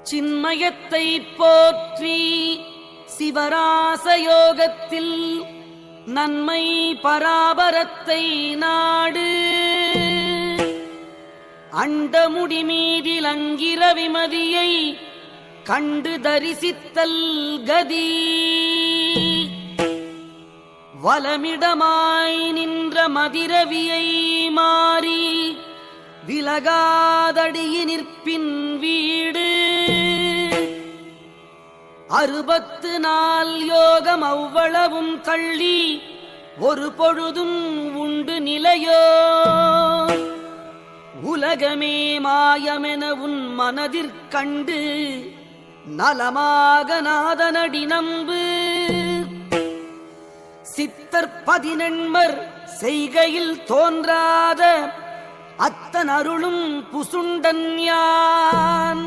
சின்மயத்தை போற்றி சிவராசயோகத்தில் நன்மை பராபரத்தை நாடு அண்டமுடி மீதில் அங்கிர விமதியை கண்டு தரிசித்தல் கதி வலமிடமாய் நின்ற மதிரவியை மாறி விலகாதடியி நிற்பின் வீடு 64 யோகம் அவ்வளவும் தள்ளி ஒரு பொழுதும் உண்டு நிலையோ உலகமே மாயமென உன் மனதிற்கண்டு நலமாக நாதனடி நம்பு சித்தர் 14 செய்கையில் தோன்றாத அத்தன் அருளும் புசுண்டன் யான்